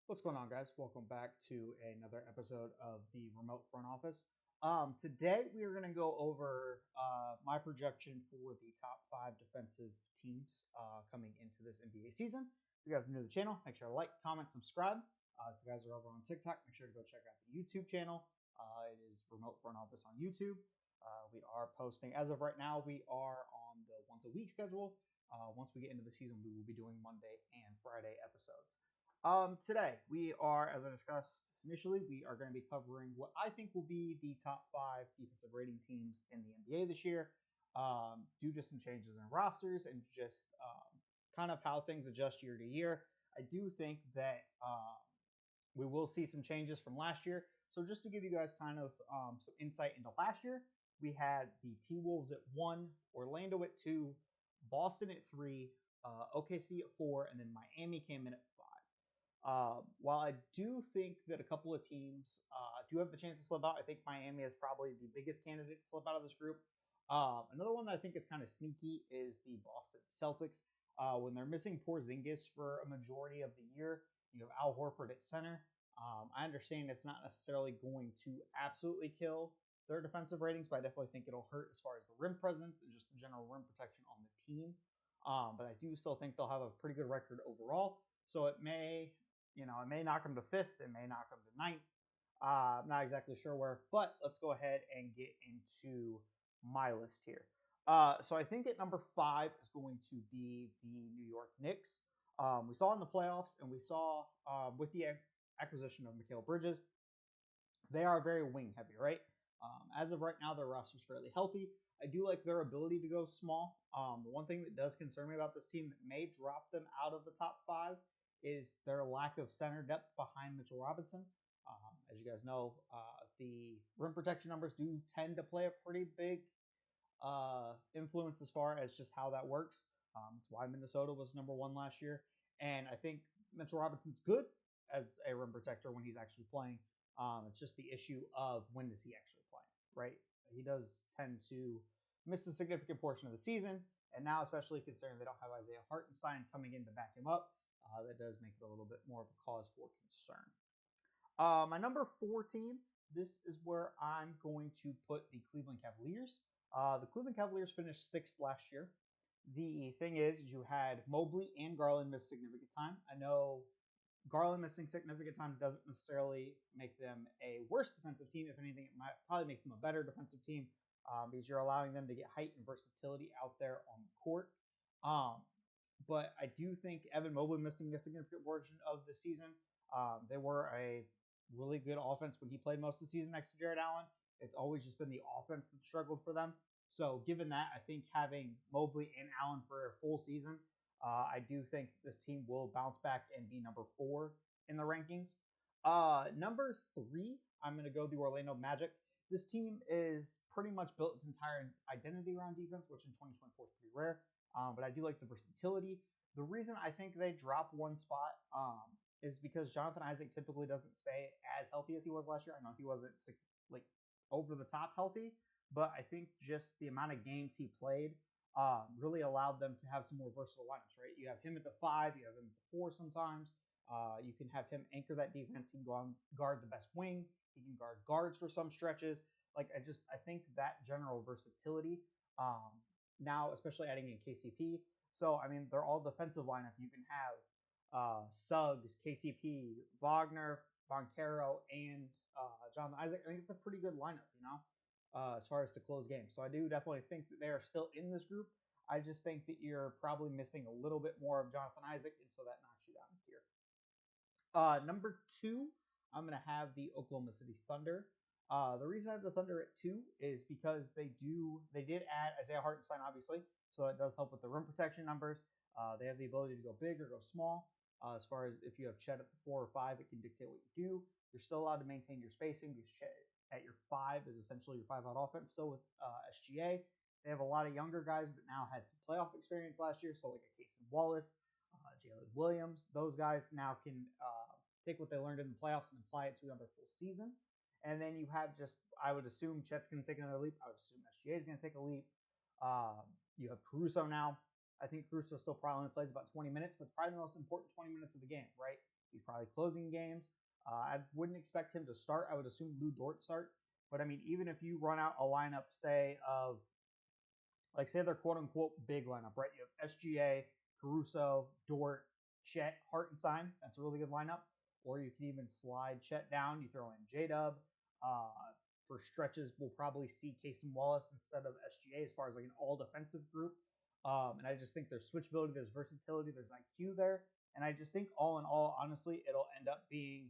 What's going on, guys? Welcome back to another episode of the Remote Front Office. Today, we are going to go over my projection for the top five defensive teams coming into this NBA season. If you guys are new to the channel, make sure to like, comment, subscribe. If you guys are over on TikTok, make sure to go check out the YouTube channel. It is Remote Front Office on YouTube. We are posting, as of right now, we are on the once a week schedule. Once we get into the season, we will be doing Monday and Friday episodes. Today we are, as I discussed initially, we are going to be covering what I think will be the top five defensive rating teams in the NBA this year, due to some changes in rosters and just kind of how things adjust year to year. I do think that we will see some changes from last year. So just to give you guys kind of some insight into last year, we had the T Wolves at 1, Orlando at 2, Boston at 3, OKC at 4, and then Miami came in at 5. While I do think that a couple of teams do have the chance to slip out, I think Miami is probably the biggest candidate to slip out of this group. Another one that I think is kind of sneaky is the Boston Celtics. When they're missing Porzingis for a majority of the year, you have Al Horford at center. I understand it's not necessarily going to absolutely kill their defensive ratings, but I definitely think it'll hurt as far as the rim presence and just the general rim protection on the team. But I do still think they'll have a pretty good record overall. So it may, it may knock them to fifth, it may knock them to ninth. I'm not exactly sure where, but let's go ahead and get into my list here. So I think at number 5 is going to be the New York Knicks. We saw in the playoffs, and we saw with the acquisition of Mikal Bridges, they are very wing heavy, right? As of right now, their roster is fairly healthy. I do like their ability to go small. The one thing that does concern me about this team that may drop them out of the top 5 is their lack of center depth behind Mitchell Robinson. As you guys know, the rim protection numbers do tend to play a pretty big influence as far as just how that works. It's why Minnesota was number 1 last year. And I think Mitchell Robinson's good as a rim protector when he's actually playing. It's just the issue of when does he actually play, right? He does tend to miss a significant portion of the season. And now, especially considering they don't have Isaiah Hartenstein coming in to back him up, that does make it a little bit more of a cause for concern. My number 4 team, this is where I'm going to put the Cleveland Cavaliers. The Cleveland Cavaliers finished 6th last year. The thing is you had Mobley and Garland miss significant time. I know Garland missing significant time doesn't necessarily make them a worse defensive team. If anything, it might probably makes them a better defensive team because you're allowing them to get height and versatility out there on the court. But I do think Evan Mobley missing a significant portion of the season. They were a really good offense when he played most of the season next to Jared Allen. It's always just been the offense that struggled for them. So given that, I think having Mobley and Allen for a full season, I do think this team will bounce back and be number 4 in the rankings. Number 3, I'm going to go the Orlando Magic. This team is pretty much built its entire identity around defense, which in 2024 is pretty rare. But I do like the versatility. The reason I think they drop 1 spot is because Jonathan Isaac typically doesn't stay as healthy as he was last year. I know he wasn't like over the top healthy, but I think just the amount of games he played really allowed them to have some more versatile lineups, right? You have him at the 5, you have him at the 4 sometimes. You can have him anchor that defense. He can go on guard the best wing. He can guard guards for some stretches. I think that general versatility. Now, especially adding in KCP. So, I mean, they're all defensive lineup. You can have Suggs, KCP, Wagner, Boncaro, and Jonathan Isaac. I think it's a pretty good lineup, as far as to close games. So I do definitely think that they are still in this group. I just think that you're probably missing a little bit more of Jonathan Isaac, and so that knocks you down a tier. Number 2, I'm going to have the Oklahoma City Thunder. The reason I have the Thunder at 2 is because they did add Isaiah Hartenstein, obviously, so that does help with the rim protection numbers. They have the ability to go big or go small. As far as if you have Chet at the 4 or 5, it can dictate what you do. You're still allowed to maintain your spacing because Chet at your 5 is essentially your 5-out offense still with SGA. They have a lot of younger guys that now had some playoff experience last year, so like a Casey Wallace, Jalen Williams. Those guys now can take what they learned in the playoffs and apply it to another full season. And then you have I would assume Chet's going to take another leap. I would assume SGA is going to take a leap. You have Caruso now. I think Caruso still probably only plays about 20 minutes, but probably the most important 20 minutes of the game, right? He's probably closing games. I wouldn't expect him to start. I would assume Lou Dort starts. But I mean, even if you run out a lineup, say, of like say their quote unquote big lineup, right? You have SGA, Caruso, Dort, Chet, Hartenstein. That's a really good lineup. Or you can even slide Chet down. You throw in J Dub. For stretches, we'll probably see Casey Wallace instead of SGA as far as like an all defensive group. And I just think there's switchability, there's versatility, there's IQ there. And I just think all in all, honestly, it'll end up being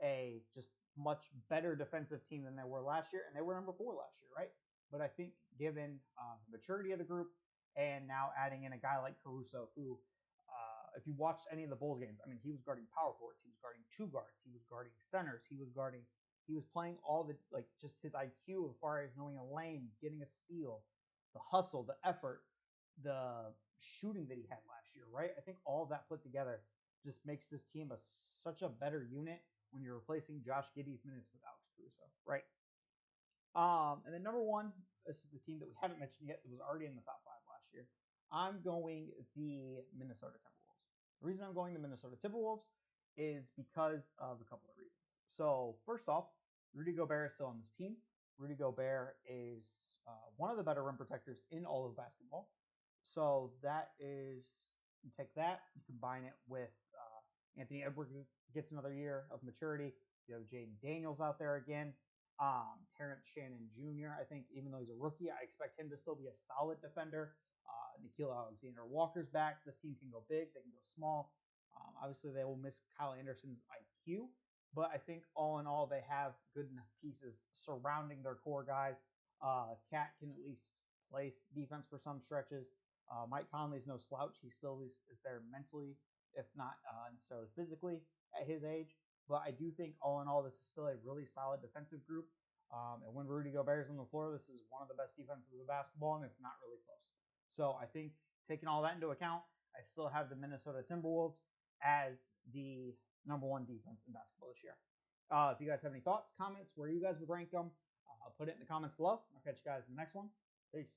a just much better defensive team than they were last year. And they were number 4 last year, right? But I think given the maturity of the group and now adding in a guy like Caruso, who, if you watched any of the Bulls games, I mean, he was guarding power forwards, he was guarding 2 guards, he was guarding centers, he was playing all the, like, just his IQ as far as knowing a lane, getting a steal, the hustle, the effort, the shooting that he had last year, right? I think all of that put together just makes this team such a better unit when you're replacing Josh Giddey's minutes with Alex Caruso, right? And then number 1, this is the team that we haven't mentioned yet that was already in the top 5 last year. I'm going the Minnesota Timberwolves. The reason I'm going the Minnesota Timberwolves is because of a couple of reasons. So first off, Rudy Gobert is still on this team. Rudy Gobert is one of the better rim protectors in all of basketball. So that is, you take that, you combine it with Anthony Edwards gets another year of maturity. You have Jaden Daniels out there again. Terrence Shannon Jr., I think, even though he's a rookie, I expect him to still be a solid defender. Nickeil Alexander-Walker's back. This team can go big. They can go small. Obviously, they will miss Kyle Anderson's IQ, but I think all in all, they have good enough pieces surrounding their core guys. Cat can at least play defense for some stretches. Mike Conley's no slouch. He still is there mentally, if not necessarily physically at his age. But I do think all in all, this is still a really solid defensive group. And when Rudy Gobert is on the floor, this is one of the best defenses of basketball, and it's not really close. So I think taking all that into account, I still have the Minnesota Timberwolves as the number 1 defense in basketball this year. If you guys have any thoughts, comments, where you guys would rank them, put it in the comments below. I'll catch you guys in the next one. Peace.